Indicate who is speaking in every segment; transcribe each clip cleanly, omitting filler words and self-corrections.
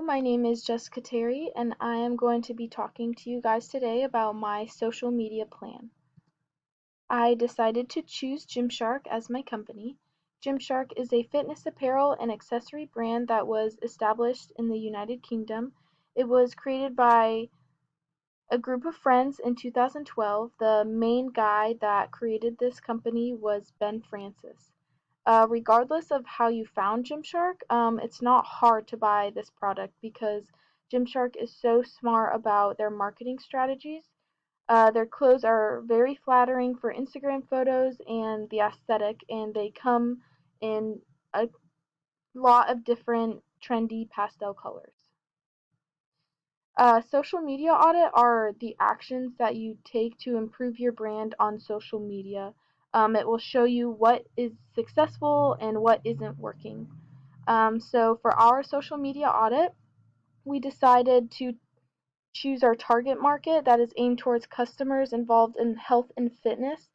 Speaker 1: my name is Jessica Terry, and I am going to be talking to you guys today about my social media plan. I decided to choose Gymshark as my company. Gymshark is a fitness apparel and accessory brand that was established in the United Kingdom. It was created by a group of friends in 2012. The main guy that created this company was Ben Francis. Regardless of how you found Gymshark, it's not hard to buy this product because Gymshark is so smart about their marketing strategies. Their clothes are very flattering for Instagram photos and the aesthetic, and they come in a lot of different trendy pastel colors. Social media audit are the actions that you take to improve your brand on social media. It will show you what is successful and what isn't working. So for our social media audit, we decided to choose our target market that is aimed towards customers involved in health and fitness.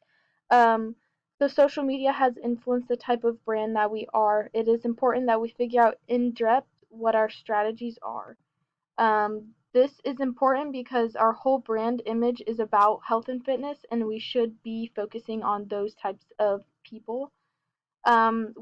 Speaker 1: Um, so social media has influenced the type of brand that we are. It is important that we figure out in depth what our strategies are. This is important because our whole brand image is about health and fitness, and we should be focusing on those types of people.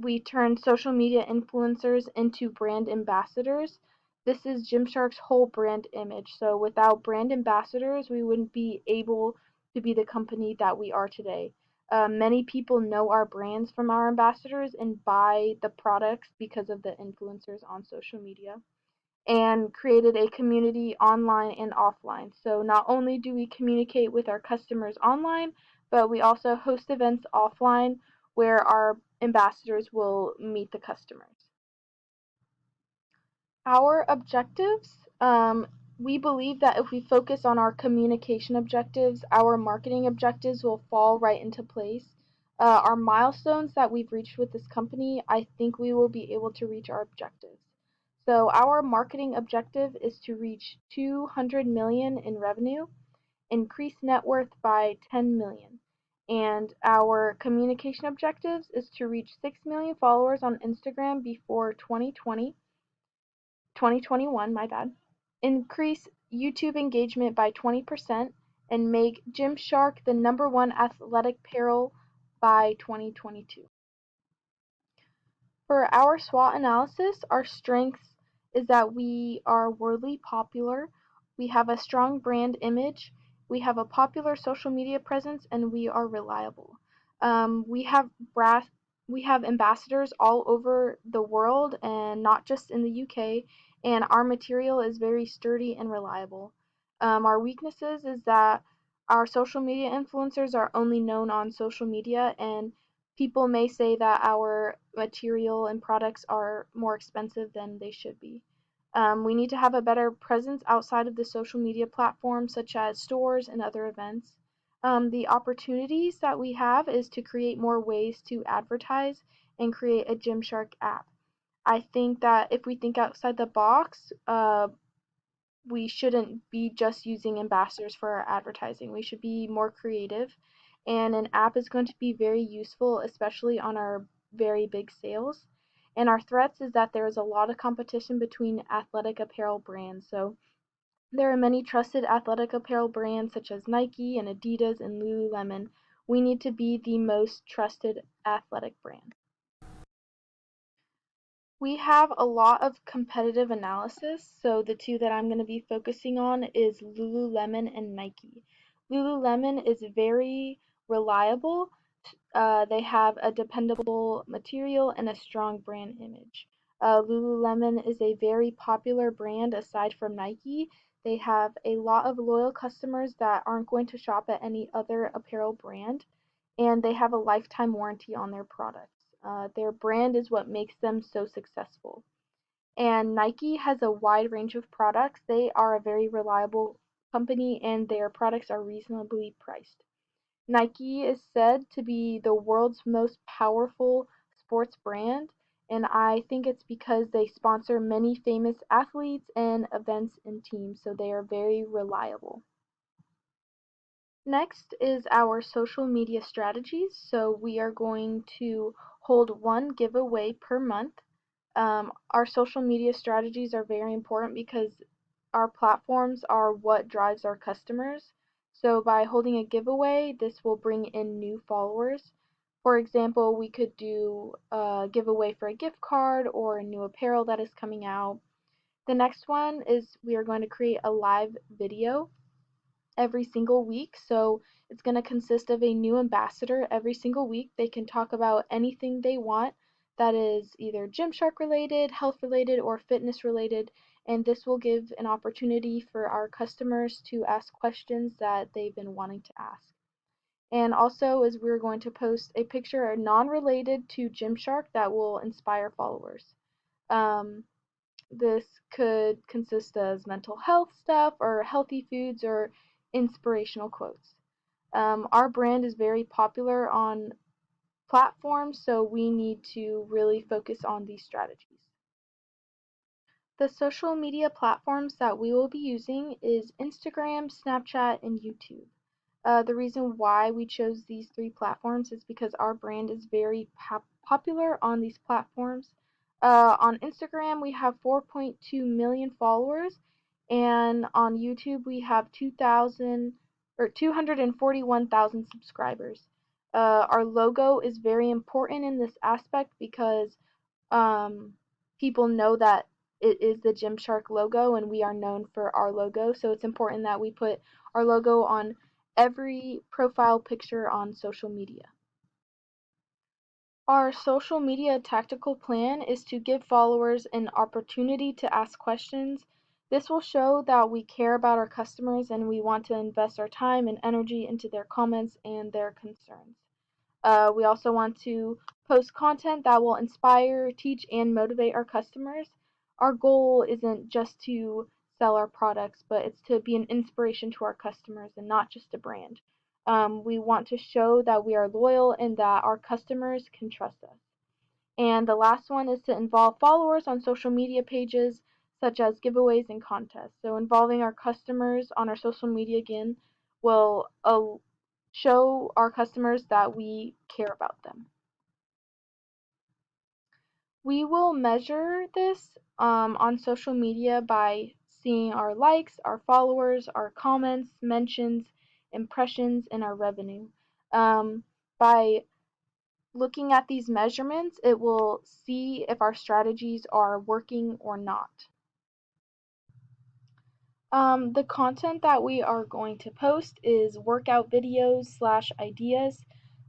Speaker 1: We turned social media influencers into brand ambassadors. This is Gymshark's whole brand image. So without brand ambassadors, we wouldn't be able to be the company that we are today. Many people know our brands from our ambassadors and buy the products because of the influencers on social media, and created a community online and offline. So not only do we communicate with our customers online, but we also host events offline where our ambassadors will meet the customers. Our objectives, we believe that if we focus on our communication objectives, our marketing objectives will fall right into place. Our milestones that we've reached with this company, I think we will be able to reach our objectives. So our marketing objective is to reach 200 million in revenue, increase net worth by 10 million. And our communication objectives is to reach 6 million followers on Instagram before 2021, my bad. Increase YouTube engagement by 20% and make Gymshark the #1 athletic apparel by 2022. For our SWOT analysis, our strengths is that we are worldly popular, we have a strong brand image, we have a popular social media presence, and we are reliable. We have ambassadors all over the world and not just in the UK, and our material is very sturdy and reliable. Our weaknesses is that our social media influencers are only known on social media, and people may say that our material and products are more expensive than they should be. We need to have a better presence outside of the social media platforms, such as stores and other events. The opportunities that we have is to create more ways to advertise and create a Gymshark app. I think that if we think outside the box, we shouldn't be just using ambassadors for our advertising. We should be more creative, and an app is going to be very useful, especially on our very big sales. And our threats is that there is a lot of competition between athletic apparel brands. So there are many trusted athletic apparel brands such as Nike and Adidas and Lululemon. We need to be the most trusted athletic brand. We have a lot of competitive analysis, so the two that I'm going to be focusing on is Lululemon and Nike. Lululemon is very reliable. They have a dependable material and a strong brand image. Lululemon is a very popular brand aside from Nike. They have a lot of loyal customers that aren't going to shop at any other apparel brand, and they have a lifetime warranty on their products. Their brand is what makes them so successful. And Nike has a wide range of products. They are a very reliable company, and their products are reasonably priced. Nike is said to be the world's most powerful sports brand, and I think it's because they sponsor many famous athletes and events and teams, so they are very reliable. Next is our social media strategies. So we are going to hold one giveaway per month. Our social media strategies are very important because our platforms are what drives our customers. So by holding a giveaway, this will bring in new followers. For example, we could do a giveaway for a gift card or a new apparel that is coming out. The next one is we are going to create a live video every single week. So it's going to consist of a new ambassador every single week. They can talk about anything they want that is either Gymshark related, health related, or fitness related. And this will give an opportunity for our customers to ask questions that they've been wanting to ask. And also, is we're going to post a picture non-related to Gymshark that will inspire followers. Um, this could consist of mental health stuff or healthy foods or inspirational quotes. Our brand is very popular on platforms, so we need to really focus on these strategies. The social media platforms that we will be using is Instagram, Snapchat, and YouTube. The reason why we chose these three platforms is because our brand is very popular on these platforms. On Instagram, we have 4.2 million followers, and on YouTube, we have 241,000 subscribers. Our logo is very important in this aspect because um, people know that it is the Gymshark logo and we are known for our logo. So it's important that we put our logo on every profile picture on social media. Our social media tactical plan is to give followers an opportunity to ask questions. This will show that we care about our customers and we want to invest our time and energy into their comments and their concerns. We also want to post content that will inspire, teach, and motivate our customers. Our goal isn't just to sell our products, but it's to be an inspiration to our customers and not just a brand. We want to show that we are loyal and that our customers can trust us. And the last one is to involve followers on social media pages such as giveaways and contests. So involving our customers on our social media again will show our customers that we care about them. We will measure this on social media by seeing our likes, our followers, our comments, mentions, impressions, and our revenue. By looking at these measurements, it will see if our strategies are working or not. The content that we are going to post is workout videos / ideas.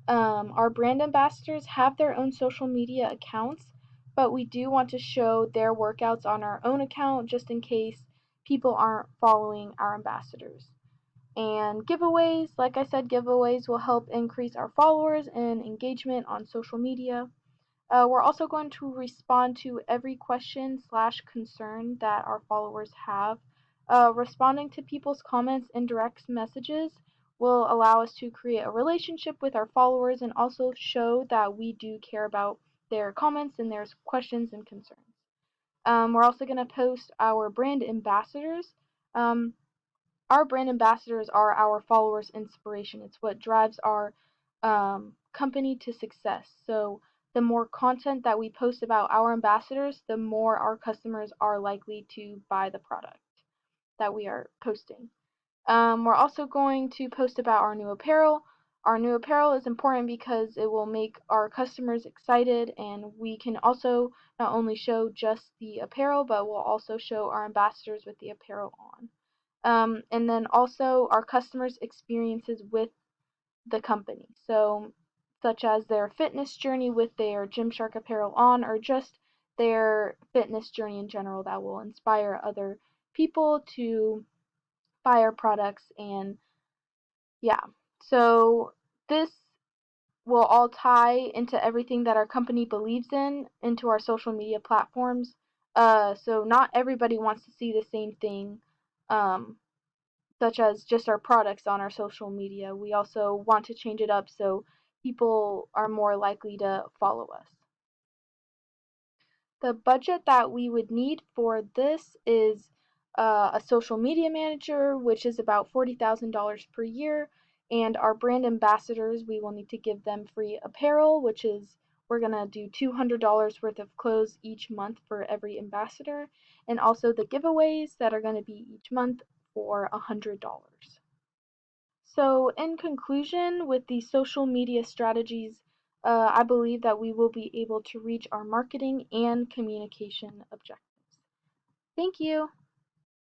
Speaker 1: Our brand ambassadors have their own social media accounts, but we do want to show their workouts on our own account just in case people aren't following our ambassadors. And giveaways, like I said, giveaways will help increase our followers and engagement on social media. We're also going to respond to every question / concern that our followers have. Responding to people's comments and direct messages will allow us to create a relationship with our followers and also show that we do care about their comments and their questions and concerns. We're also going to post our brand ambassadors. Um, our brand ambassadors are our followers' inspiration. It's what drives our company to success. So the more content that we post about our ambassadors, the more our customers are likely to buy the product that we are posting. We're also going to post about our new apparel. Our new apparel is important because it will make our customers excited, and we can also not only show just the apparel, but we'll also show our ambassadors with the apparel on. And then also our customers' experiences with the company. So, such as their fitness journey with their Gymshark apparel on, or just their fitness journey in general that will inspire other people to buy our products. And yeah, so this will all tie into everything that our company believes in into our social media platforms. So not everybody wants to see the same thing. Such as just our products on our social media. We also want to change it up so people are more likely to follow us. The budget that we would need for this is a social media manager, which is about $40,000 per year, and our brand ambassadors, we will need to give them free apparel, which is we're going to do $200 worth of clothes each month for every ambassador, and also the giveaways that are going to be each month for $100. So, in conclusion, with these social media strategies, I believe that we will be able to reach our marketing and communication objectives. Thank you.